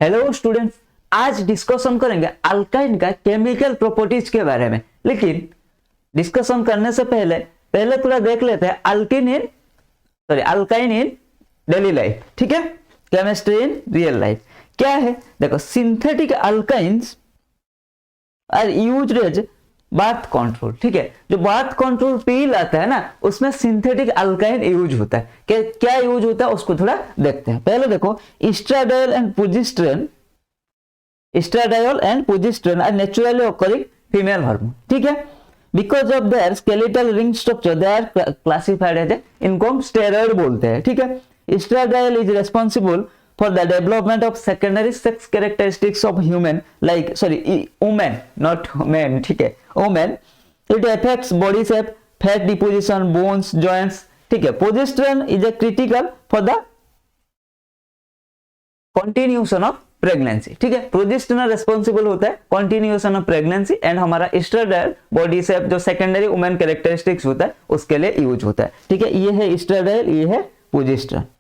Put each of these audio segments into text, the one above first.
Hello students, आज discussion करेंगे alkyne का केमिकल प्रॉपर्टीज के बारे में। लेकिन डिस्कशन करने से पहले थोड़ा देख लेते हैं अल्काइन इन डेली लाइफ। ठीक है, केमिस्ट्री इन रियल लाइफ क्या है। देखो, synthetic alkynes are used as birth control. ठीक है, जो बाथ कंट्रोल पील आता है ना, उसमें सिंथेटिक अल्काइन यूज होता है। क्या यूज होता है उसको थोड़ा देखते हैं। पहले देखो, estradiol and progesterone are naturally occurring female hormone. ठीक है, because of their skeletal ring structure they are classified as, इनको हम स्टेरॉइड बोलते हैं। ठीक है, estradiol is responsible for the development of secondary sex characteristics of women, not men. ठीक है, women. It affects body shape, fat deposition, bones, joints. ठीक है, progesterone is a critical for the continuation of pregnancy. ठीक है, progesterone responsible होता है continuation of pregnancy and हमारा estradiol body shape जो secondary women characteristics होता है उसके लिए यूज होता है। ठीक है, ये है estradiol, ये है progesterone।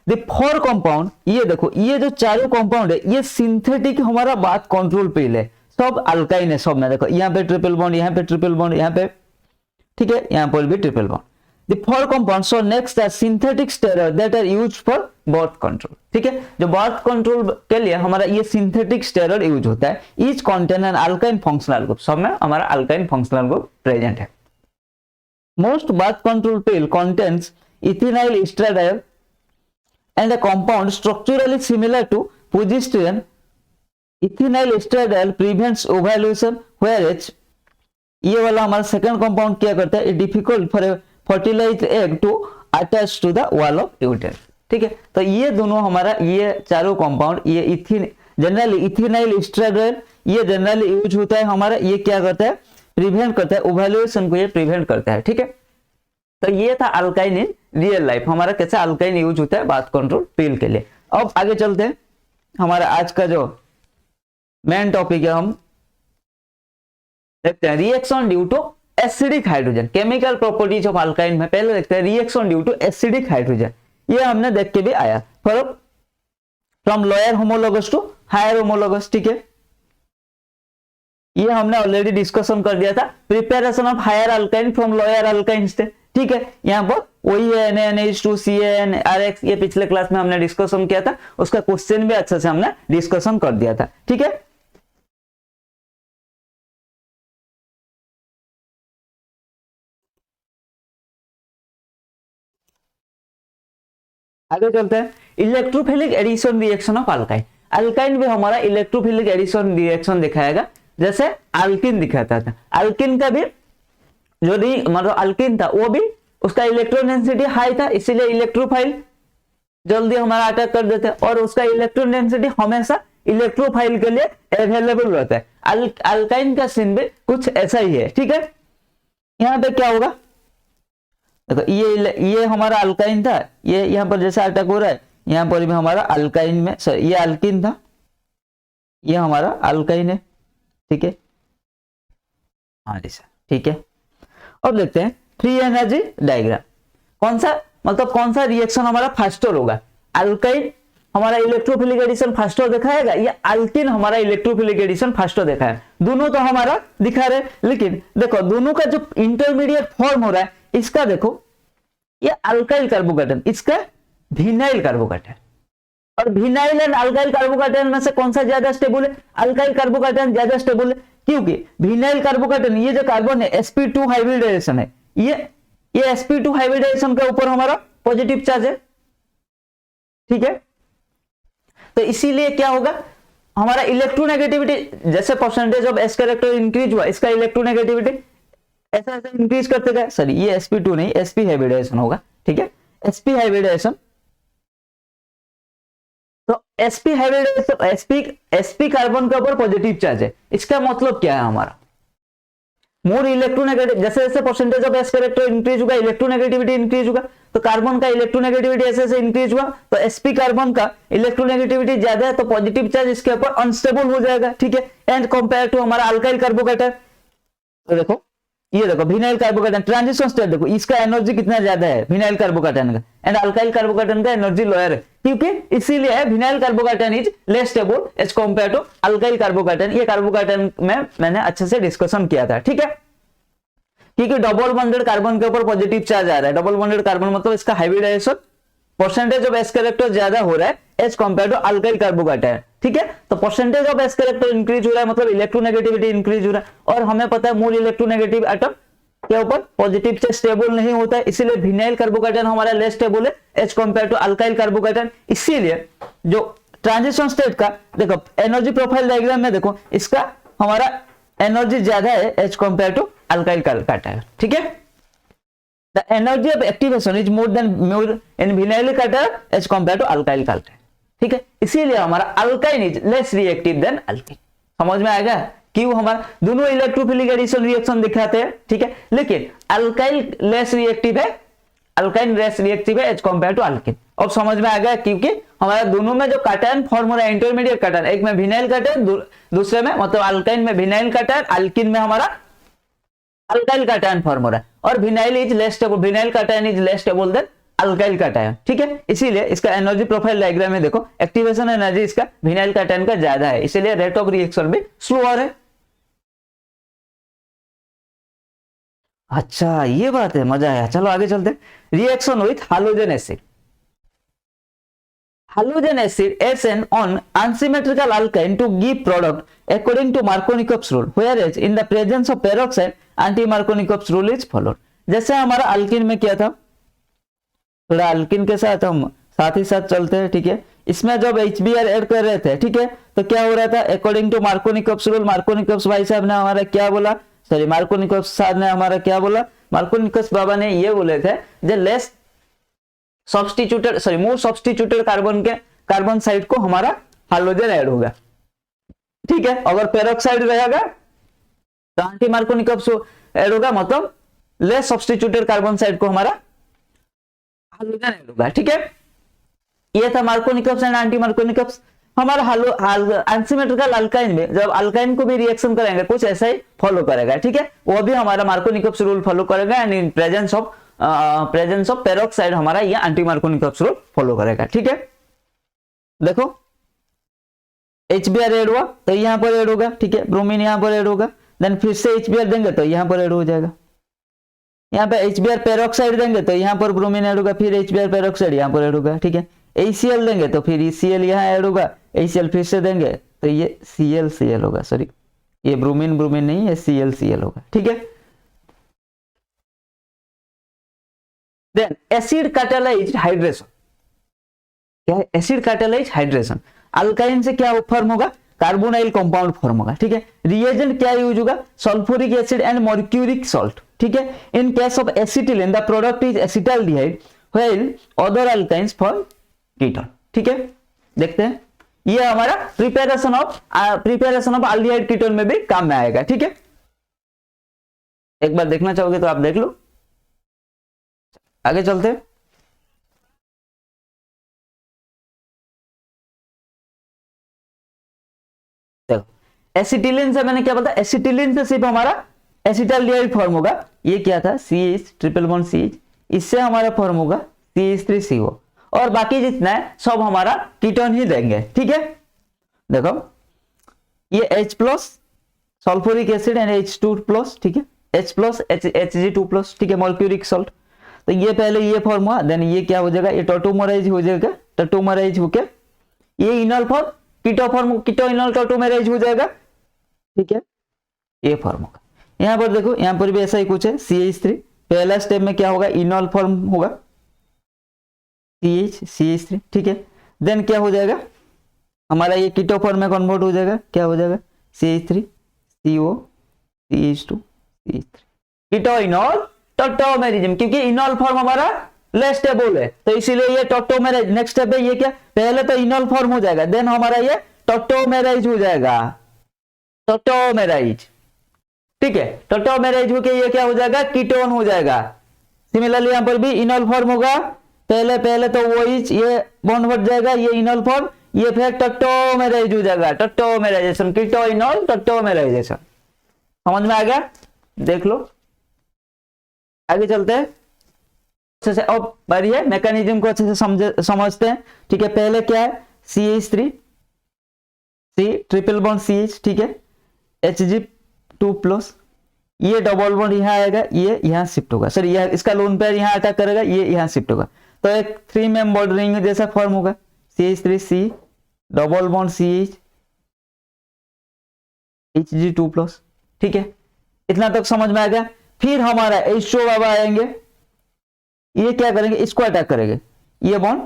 The फोर कंपाउंड, ये देखो, ये जो चारों कंपाउंड है ये सिंथेटिक हमारा बाथ कंट्रोल पिल है, सब अल्काइन है सब में। देखो यहाँ पे ट्रिपल बॉन्ड, यहाँ पे ट्रिपल बॉन्ड, यहाँ पे, ठीक है, यहाँ पर भी triple bond. The four compound so next are synthetic steroid that are used for birth control. ठीक है, जो बाथ कंट्रोल के लिए हमारा ये सिंथेटिक स्टेरॉइड यूज होता है। Each contain an alkyne functional group, सब में हमारा अल्काइन फंक्शनल ग्रुप प्रेजेंट है। Most birth control pill contains ethinyl estradiol and a compound structurally similar to progesterone. Ethinyl estradiol prevents ovulation, whereas ये वाला हमारा second compound क्या करता है, difficult for fertilized egg to attach to the wall of uterus. ठीक है, तो ये दोनों हमारा, ये चारों कंपाउंड, ये जनरली इथेनाइल एस्ट्राडियोल ये जनरली यूज होता है हमारा। ये क्या करता है, प्रिवेंट करता है ओवुलेशन को, ये प्रिवेंट करता है। ठीक है, तो ये था अल्काइन इन रियल लाइफ, हमारा कैसे अल्काइन यूज होता है बाथ कंट्रोल पिल के लिए। अब आगे चलते हैं, हमारा आज का जो मेन टॉपिक है हम देखते हैं reaction due to acidic hydrogen, chemical properties of alkyne में पहले देखते हैं reaction due to acidic hydrogen. ये हमने देख के भी आया, from lower homologous to higher homologous. ठीक है, ये हमने ऑलरेडी डिस्कशन कर दिया था, preparation of higher alkyne from lower alkyne से। ठीक है, यहाँ पर वही है NaNH2 CaNRX, ये पिछले क्लास में हमने डिस्कशन किया था, उसका क्वेश्चन भी अच्छे से हमने डिस्कशन कर दिया था। ठीक है, आगे चलते हैं electrophilic addition reaction of alkyne. Alkyne भी हमारा इलेक्ट्रोफिलिक एडिशन रिएक्शन दिखाएगा, जैसे अल्किन दिखाता था। अल्किन का भी जो मतलब अल्किन था वो भी उसका इलेक्ट्रॉन डेंसिटी हाई था, इसीलिए इलेक्ट्रोफाइल जल्दी हमारा अटैक कर देते हैं, और उसका इलेक्ट्रॉन डेंसिटी हमेशा इलेक्ट्रोफाइल के लिए अवेलेबल रहता है। अल्काइन का सीन भी कुछ ऐसा ही है। ठीक है, यहाँ पे क्या होगा, देखो ये हमारा अल्काइन था, ये यहाँ पर जैसा अटैक हो रहा है, यहाँ पर भी हमारा अल्काइन में, सॉरी ये अल्किन था, ये हमारा अल्काइन है। ठीक है, हाँ जी सर, ठीक है। अब देखते हैं फ्री एनर्जी डायग्राम, कौन सा रिएक्शन हमारा फास्टर होगा। अल्काइन हमारा इलेक्ट्रोफिलिक एडिशन फास्टर दिखाएगा या अल्किन हमारा इलेक्ट्रोफिलिक एडिशन फास्टर दिखाएगा। दोनों तो हमारा दिखा रहे, लेकिन देखो दोनों का जो इंटरमीडिएट फॉर्म हो रहा है, इसका देखो ये अल्काइल कार्बोकैटायन, इसका विनाइल कार्बोकैटायन, और विनाइल एंड अल्काइल कार्बोकैटायन में से कौन सा ज्यादा स्टेबल है, अल्काइल कार्बोकैटायन ज्यादा स्टेबल है, क्योंकि विनाइल कार्बोकैटायन ये जो कार्बन है sp2 हाइब्रिडाइजेशन है, ये sp2 हाइब्रिडाइजेशन के ऊपर हमारा पॉजिटिव चार्ज है। ठीक है, तो इसीलिए क्या होगा, हमारा इलेक्ट्रोनेगेटिविटी जैसे percentage of s character increase हुआ, इसका इलेक्ट्रोनेगेटिविटी ऐसा ऐसा इंक्रीज करते गए। सॉरी ये sp2 नहीं, sp हाइब्रिडाइजेशन होगा। ठीक है, sp हाइब्रिडाइजेशन, तो sp हाइब्रिडाइजेशन, sp कार्बन के ऊपर पॉजिटिव चार्ज है, इसका मतलब क्या है, हमारा मोर इलेक्ट्रोनेगेटिव, जैसे जैसे percentage of s character increase होगा इलेक्ट्रोनेगेटिविटी इंक्रीज होगा, तो कार्बन का इलेक्ट्रोनेगेटिविटी ऐसे ऐसे इंक्रीज हुआ, तो sp कार्बन का इलेक्ट्रोनेगेटिविटी ज्यादा है, तो पॉजिटिव चार्ज इसके ऊपर अनस्टेबल हो जाएगा। ठीक है, एंड कंपेयर टू हमारा अल्काइल कार्बोकैटायन, तो देखो ये देखो विनाइल कार्बोकैटायन ट्रांजिशन स्टेट, देखो इसका एनर्जी कितना ज्यादा है विनाइल कार्बोकैटायन का, एंड अल्काइल कार्बोकैटायन का एनर्जी लोअर है, क्योंकि इसीलिए vinyl carbocation is less stable as compare to alkyl carbocation. ये कार्बोकैटायन में मैंने अच्छे से डिस्कशन किया था, ठीक है। क्योंकि डबल बॉन्डेड कार्बन के ऊपर पॉजिटिव चार्ज आ रहा है, डबल बॉन्डेड कार्बन मतलब इसका hybridization percentage of s character ज्यादा हो रहा है as compare to alkyl carbocation, ठीक है। तो percentage of s character increase हो रहा है मतलब इलेक्ट्रोनेगेटिविटी इंक्रीज हो रहा है, और हमें पता है मूल इलेक्ट्रोनेगेटिव एटम के ऊपर पॉजिटिव से स्टेबल नहीं होता है, इसीलिए विनाइल कार्बोकैटायन हमारा लेस स्टेबल है as compare to alkyl carbocation. इसीलिए जो ट्रांजिशन स्टेट का देखो एनर्जी प्रोफाइल डायग्राम में देखो, इसका हमारा एनर्जी ज्यादा है as compare to alkyl carbocation, ठीक है। The energy of activation is more in vinyl cation as compared to alkyl cation, ठीक है। इसीलिए हमारा alkyne is less reactive than alkyne. समझ में आएगा क्यों हमारा दोनों इलेक्ट्रोफिलिक एडिशन रिएक्शन दिखाते हैं, ठीक है, लेकिन अल्काइल लेस रिएक्टिव है, अल्काइन लेस रिएक्टिव है एज कंपेयर टू अल्कीन। अब समझ में आ गया क्योंकि हमारा दोनों में जो कैटायन फॉर्म हो रहा है इंटरमीडिएट कैटायन, एक में विनाइल कैटायन दूसरे में मतलब अल्काइन में विनाइल कैटायन, अल्कीन में हमारा अल्काइल कैटायन फॉर्म हो रहा है, और vinyl is less stable, vinyl cation is less stable then alkyl cation, ठीक है। इसीलिए इसका एनर्जी प्रोफाइल डायग्राम में देखो एक्टिवेशन एनर्जी इसका विनाइल कैटायन का ज्यादा है, इसीलिए रेट ऑफ रिएक्शन भी स्लोअर है। अच्छा ये बात है, मजा आया। चलो आगे चलते। Reaction with hydrogen acid, halogen acid SN on unsymmetrical alkyne to give product according to Markovnikov's rule, whereas in the presence of peroxide anti-Markovnikov's rule is followed। जैसे हमारा अल्किन में क्या था, थोड़ा अल्किन के साथ हम साथ ही साथ चलते हैं, ठीक है। इसमें जब HBr ऐड कर रहे थे, ठीक है, तो क्या हो रहा था according to Markovnikov's rule, Markovnikov's भाई साहब ने हमारा क्या बोला, सॉरी मार्कोनिकोव्स साहब ने हमारा क्या बोला, मार्कोनिकोव्स बाबा ने ये बोले थे जो लेस सब्स्टिट्यूटेड सॉरी मोर सब्स्टिट्यूटेड कार्बन के कार्बन साइड को हमारा हाइड्रोजन ऐड होगा, ठीक है। अगर पेरोक्साइड रहेगा तो एंटी मार्कोनिकोव्स ऐड होगा, मतलब लेस सब्स्टिट्यूटेड कार्बन साइड को हमारा हाइड्रोजन ऐड होगा, ठीक है। ये था मार्कोनिकोव्स एंड एंटी मार्कोनिकोव्स। हमारा अनसिमेट्रिकल अल्काइन में जब अल्काइन को भी रिएक्शन करेंगे कुछ ऐसा ही फॉलो करेगा, ठीक है, वो भी हमारा मार्कोनिकोव्स रूल फॉलो करेगा, and in presence of peroxide हमारा ये एंटी मार्कोनिकोव्स रूल फॉलो करेगा, ठीक है। देखो HBr ऐड हुआ तो यहां पर ऐड होगा, ठीक है, ब्रोमीन यहां पर ऐड होगा, देन फिर से HBr देंगे तो यहां पर ऐड हो जाएगा, यहाँ पे HBr पेरोक्साइड देंगे तो यहाँ पर ब्रोमीन ऐड होगा, फिर HBr पेरोक्साइड यहाँ पर ऐड होगा, ठीक है। HCl देंगे तो फिर CL यहाँ ऐड होगा, HCl फिर से देंगे तो ये CL होगा, सॉरी ये ब्रोमीन नहीं है, CL होगा, ठीक है। देन एसिड कैटालाइज्ड हाइड्रेशन, क्या है एसिड कैटालाइज्ड हाइड्रेशन, अल्काइन से क्या फॉर्म होगा कार्बोनाइल कंपाउंड फॉर्म होगा, ठीक है। रिएजेंट क्या यूज होगा sulphuric acid and mercuric salt, ठीक है। In case of acetylene the product is acetaldehyde while other alkynes form ketone, ठीक है। देखते हैं ये हमारा प्रिपरेशन ऑफ एल्डिहाइड कीटोन में भी काम में आएगा, ठीक है। एक बार देखना चाहोगे तो आप देख लो, आगे चलते हैं। देखो एसिटिलीन से मैंने क्या बताया, एसिटिलीन से सिर्फ हमारा एसिटाल्डिहाइड फॉर्म होगा, ये क्या था CH ट्रिपल बॉन्ड CH, इससे हमारा फॉर्म होगा CH3CO, और बाकी जितना है सब हमारा कीटोन ही देंगे, ठीक है। देखो ये H plus sulphuric acid and H2 plus, ठीक है, H प्लस Hg2 प्लस, ठीक है, मर्क्यूरिक सॉल्ट, तो ये पहले ये फॉर्म हुआ, देन ये क्या हो जाएगा ये टोटोमराइज हो जाएगा, टोटोमराइज होके ये इनॉल फॉर्म कीटो फॉर्म कीटो इनॉल टोटोमराइज हो जाएगा, ठीक है, ये फॉर्म होगा। यहाँ पर देखो यहाँ पर भी ऐसा ही कुछ है CH3, पहला स्टेप में क्या होगा इनॉल फॉर्म होगा CH3, ठीक है। देन क्या हो जाएगा हमारा ये कीटो फॉर्म में कन्वर्ट हो जाएगा, क्या हो जाएगा CH3CO CH2 CH3 कीटो इनॉल टोटोमेरिज्म, क्योंकि इनॉल फॉर्म हमारा लेस स्टेबल है तो इसीलिए ये टोटोमेराइज। नेक्स्ट स्टेप है ये क्या, पहले तो इनॉल फॉर्म हो जाएगा, देन हमारा ये टोटोमेराइज हो जाएगा, टोटोमेराइज, ठीक है। टोटोमेराइज होके ये क्या हो जाएगा कीटोन हो जाएगा। सिमिलरली यहाँ पर भी इनॉल फॉर्म होगा, पहले तो वो ये बॉन्ड बढ़ जाएगा, ये इनॉल फॉर्म, ये फिर टोटोमेराइज हो जाएगा, टोटोमेराइजेशन कीटो इनॉल टोटोमेराइजेशन। समझ में आ गया, देख लो आगे चलते हैं। अच्छे से अब बारी है मैकेनिज्म को अच्छे से समझते हैं। ठीक है, पहले क्या है CH3 C triple bond CH, ठीक है, Hg2+, ये डबल बॉन्ड यहाँ आएगा, ये यहाँ शिफ्ट होगा, सर ये इसका लोन पेयर यहाँ अटैक करेगा, ये यहाँ शिफ्ट होगा, तो एक 3 मेंबर्ड रिंग जैसा फॉर्म होगा, CH3C double bond CH Hg2+, ठीक है, इतना तक समझ में आ गया। फिर हमारा H2O बाबा आएंगे, ये क्या करेंगे, इसको अटैक करेंगे, ये बॉन्ड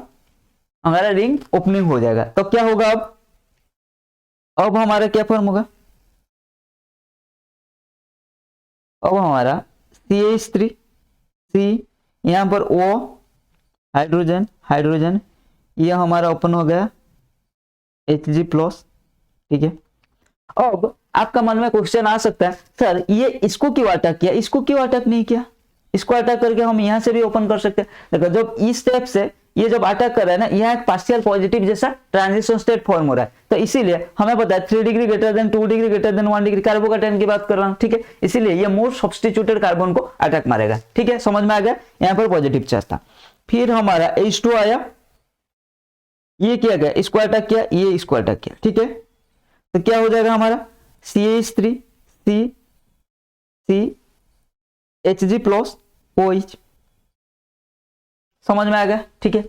हमारा रिंग ओपनिंग हो जाएगा, तो क्या होगा अब हमारा क्या फॉर्म होगा, अब हमारा CH3C यहां पर O हाइड्रोजन, ये हमारा ओपन हो गया Hg+, ठीक है। अब आपका मन में क्वेश्चन आ सकता है, सर ये इसको क्यों अटैक किया, इसको क्यों अटैक नहीं किया, इसको अटैक करके हम यहां से भी ओपन कर सकते हैं। देखो जब इस स्टेप से ये जब अटैक कर रहा है ना, यह एक पार्शियल पॉजिटिव जैसा ट्रांजिशन स्टेट फॉर्म हो रहा है, तो इसीलिए हमें पता है 3 degree greater than 2 degree greater than 1 degree carbocation की बात कर रहा हूं, ठीक है, इसीलिए ये मोर सब्स्टिट्यूटेड कार्बन को अटैक मारेगा, ठीक है, समझ में आ गया, यहाँ पर पॉजिटिव चार्ज था। फिर हमारा H2 आया, ये किया गया, इसको अटैक किया, ये इसको अटैक किया, ठीक है, तो क्या हो जाएगा हमारा CH3C Hg+ OH, समझ में आ गया, ठीक है।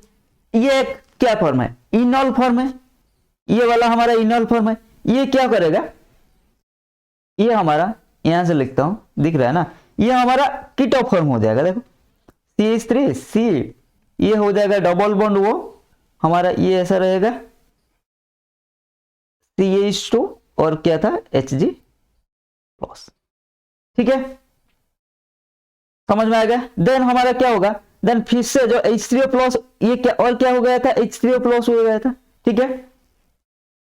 ये एक क्या फॉर्म है, इनॉल फॉर्म है, ये वाला हमारा इनॉल फॉर्म है, ये क्या करेगा, ये हमारा यहां से लिखता हूं, दिख रहा है ना, ये हमारा कीटो फॉर्म हो जाएगा, देखो CH3C ये हो जाएगा डबल बॉन्ड, वो हमारा ये ऐसा रहेगा CH2 और क्या था Hg+, ठीक है, समझ में आ गया। देन हमारा क्या होगा, देन फिर से जो H3O+, ये क्या और क्या हो गया था, H3O+ हो गया था, ठीक है,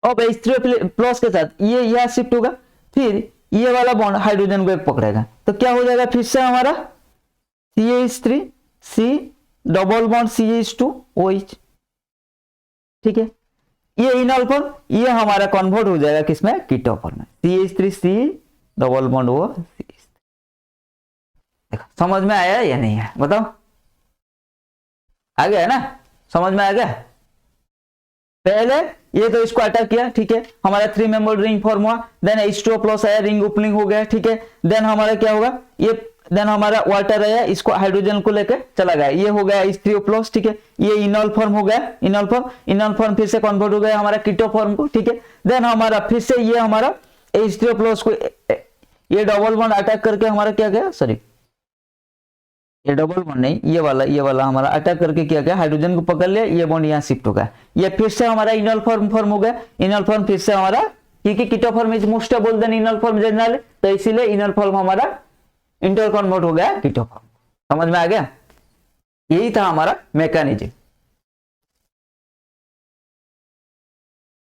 अब H3O+ के साथ ये यहां शिफ्ट होगा, फिर ये वाला बॉन्ड हाइड्रोजन को एक पकड़ेगा, तो क्या हो जाएगा फिर से हमारा CH3C डबल बॉन्ड CH2OH, ठीक है, ये इनॉल फॉर्म, ये हमारा कन्वर्ट हो जाएगा किसमें, कीटो फॉर्म में, CH3C double bond O CH3। देखो समझ में आया या नहीं है, बताओ, आ गया है ना, समझ में आ गया। पहले ये तो इसको अटैक किया, ठीक है, हमारा 3 मेंबर रिंग फॉर्म हुआ, देन H2O+ आया, रिंग ओपनिंग हो गया, ठीक है, देन हमारा क्या होगा, ये देन हमारा वाटर आया, इसको हाइड्रोजन को लेकर चला गया, ये हो गया H3O+, ठीक है, ये इनॉल फॉर्म हो गया, इनॉल फॉर्म फिर से कन्वर्ट हो गया हमारा कीटो फॉर्म को, ठीक है, देन हमारा फिर से ये हमारा H3O+ को ये डबल बॉन्ड अटैक करके हमारा क्या गया, सॉरी ये डबल बॉन्ड नहीं, ये वाला हमारा अटैक करके क्या गया, हाइड्रोजन को पकड़ लिया, ये बॉन्ड यहाँ शिफ्ट हो गया, ये फिर से हमारा इनॉल फॉर्म हो गया, इनॉल फॉर्म फिर से हमारा, क्योंकि keto form is most stable than enol form general, तो इसीलिए इनॉल फॉर्म हमारा इंटर कन्वर्ट हो गया कीटो फॉर्म, समझ में आ गया, यही था हमारा मैकेनिज्म।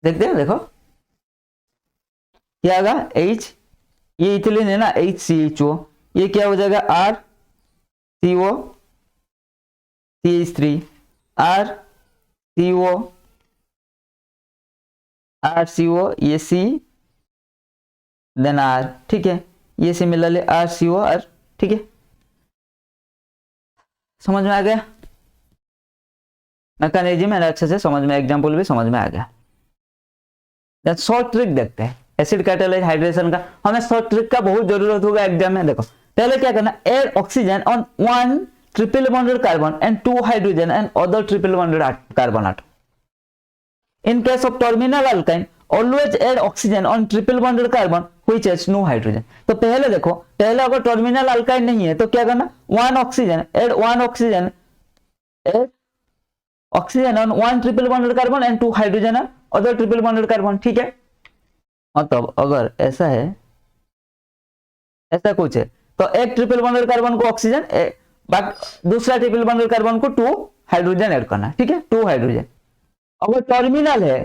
देखते हैं, देखो क्या आगा, H, ये इथिलीन है ना, HCHO, ये क्या हो जाएगा RCO CH3 RCO ये C देन R, ठीक है, ये सिमिलरली RCO R, ठीक है, समझ में आ गया मैकेनिज्म है, अच्छे से समझ में, एग्जांपल भी समझ में आ गया। शॉर्ट ट्रिक देखते हैं एसिड कैटालाइज हाइड्रेशन का, हमें शॉर्ट ट्रिक का बहुत जरूरत होगा एग्जाम में। देखो पहले क्या करना, add oxygen on 1 triple bonded carbon and 2 hydrogen and other triple bonded carbon atom. In case of terminal alkyne always add oxygen on triple bonded carbon which has no hydrogen. तो पहले देखो, पहले अगर टर्मिनल अल्काइन नहीं है तो क्या करना, 1 oxygen add 1 oxygen on 1 triple bonded carbon and 2 hydrogen and other triple bonded carbon, ठीक है। मतलब अगर ऐसा है, ऐसा कुछ है, तो एक ट्रिपल बॉन्डेड कार्बन को ऑक्सीजन, दूसरा ट्रिपल बॉन्डेड कार्बन को 2 हाइड्रोजन ऐड करना, ठीक है, 2 हाइड्रोजन। अगर टर्मिनल है,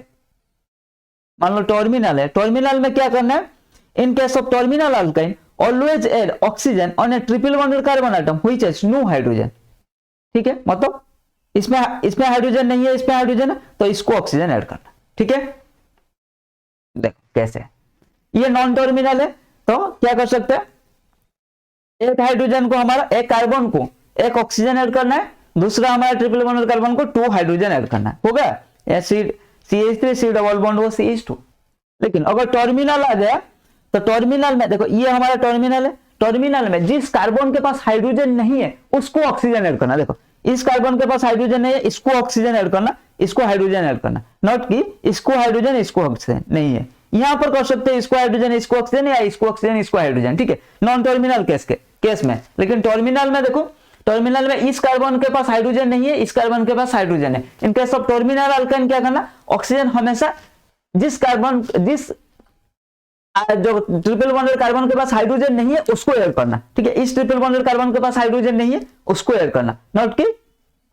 मान लो टर्मिनल है, टर्मिनल में क्या करना है, in case of terminal alkyne always add oxygen on a triple bonded carbon atom which has no hydrogen, ठीक है। मतलब इसमें हाइड्रोजन नहीं है, इसमें हाइड्रोजन है, तो इसको ऑक्सीजन ऐड करना, ठीक है। देखो कैसे, ये नॉन टर्मिनल है तो क्या कर सकते हैं, एक हाइड्रोजन को हमारा, एक कार्बन को एक ऑक्सीजन ऐड करना है, दूसरा हमारा ट्रिपल बॉन्ड कार्बन को 2 हाइड्रोजन ऐड करना होगा, या CH3 C डबल बॉन्ड वो CH2। लेकिन अगर टर्मिनल आ गया तो टर्मिनल में देखो ये हमारा टर्मिनल है, टर्मिनल में जिस कार्बन के पास हाइड्रोजन नहीं है उसको ऑक्सीजन ऐड करना। देखो इस कार्बन के पास हाइड्रोजन नहीं है, इसको ऑक्सीजन ऐड करना, इसको हाइड्रोजन ऐड करना, नॉट कि इसको हाइड्रोजन इसको ऑक्सीजन नहीं है। यहां पर कर सकते हैं इसको हाइड्रोजन इसको ऑक्सीजन, या इसको ऑक्सीजन इसको हाइड्रोजन, ठीक है, नॉन टर्मिनल केस में। लेकिन टर्मिनल में देखो, टर्मिनल में इस कार्बन के पास हाइड्रोजन नहीं है, इस कार्बन के पास हाइड्रोजन है। In case of terminal alkyne क्या करना, ऑक्सीजन हमेशा जिस जो ट्रिपल बॉन्डेड कार्बन के पास हाइड्रोजन नहीं है उसको ऐड करना, ठीक है। इस ट्रिपल बॉन्डेड कार्बन के पास हाइड्रोजन नहीं है उसको ऐड करना, नॉट कि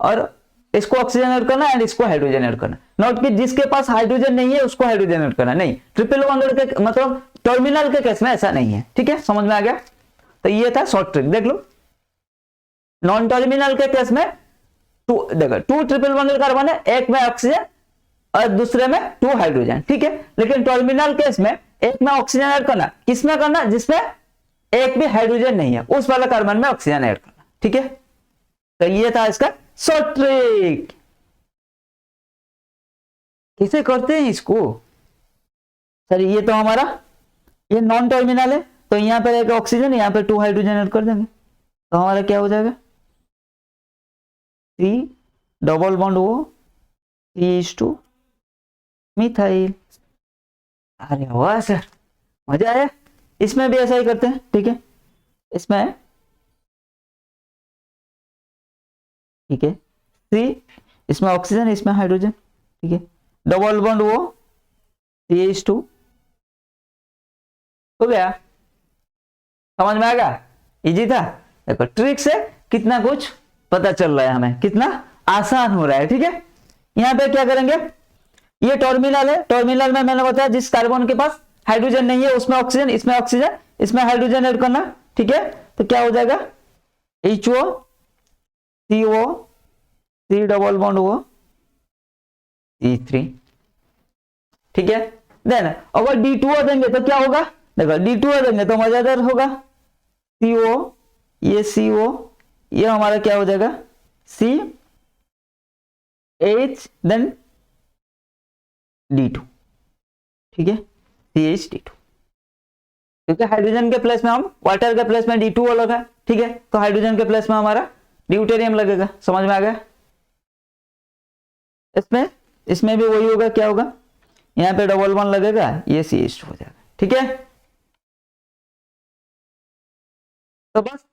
और इसको ऑक्सीजन ऐड करना एंड इसको हाइड्रोजन ऐड करना, नॉट कि जिसके पास हाइड्रोजन नहीं है उसको हाइड्रोजन ऐड करना। नहीं, ट्रिपल बॉन्डेड के मतलब टर्मिनल के केस में ऐसा नहीं है, ठीक है, समझ में आ गया। तो ये था शॉर्ट ट्रिक, देख लो। नॉन टर्मिनल के केस में देखो 2 ट्रिपल बॉन्डेड कार्बन है, एक में ऑक्सीजन और दूसरे में 2 हाइड्रोजन, ठीक है। लेकिन टर्मिनल केस में एक में ऑक्सीजन ऐड करना, किसमें करना, जिसमें एक भी हाइड्रोजन नहीं है उस वाला कार्बन में ऑक्सीजन ऐड करना, ठीक है। तो ये था इसका शॉर्ट ट्रिक। कैसे करते हैं इसको सर, ये तो हमारा ये नॉन टर्मिनल है, तो यहां पर एक ऑक्सीजन, यहां पर 2 हाइड्रोजन ऐड कर देंगे, तो हमारा क्या हो जाएगा, C double bond O CH2 methyl. अरे वाह सर, मजा आया। इसमें भी ऐसा ही करते हैं, ठीक है, इसमें ठीक है C, इसमें ऑक्सीजन इसमें हाइड्रोजन, ठीक है, डबल बॉन्ड O CH2 हो गया। समझ में आएगा, इजी था। देखो ट्रिक से कितना कुछ पता चल रहा है हमें, कितना आसान हो रहा है, ठीक है। यहां पे क्या करेंगे, ये टर्मिनल है, टर्मिनल में मैंने बताया जिस कार्बन के पास हाइड्रोजन नहीं है उसमें ऑक्सीजन, इसमें ऑक्सीजन, इसमें हाइड्रोजन ऐड करना, ठीक है। तो क्या हो जाएगा HO CO C double bond O C3, ठीक है। देन अगर D2O देंगे तो क्या होगा, देखो D2O देंगे तो मजेदार होगा, CO ये CO ये हमारा क्या हो जाएगा CH देन D2, ठीक है, CH2, क्योंकि हाइड्रोजन के प्लेस में हम वाटर के प्लेस में D2O लगा, ठीक है, तो हाइड्रोजन के प्लेस में हमारा ड्यूटेरियम लगेगा। समझ में आ गया। इसमें भी वही होगा, क्या होगा, यहाँ पे डबल बॉन्ड लगेगा, ये CH2 हो जाएगा, ठीक है। तो बस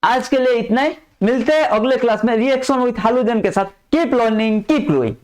आज के लिए इतना ही, मिलते हैं अगले क्लास में रिएक्शन विथ हैलोजन के साथ। Keep learning keep growing.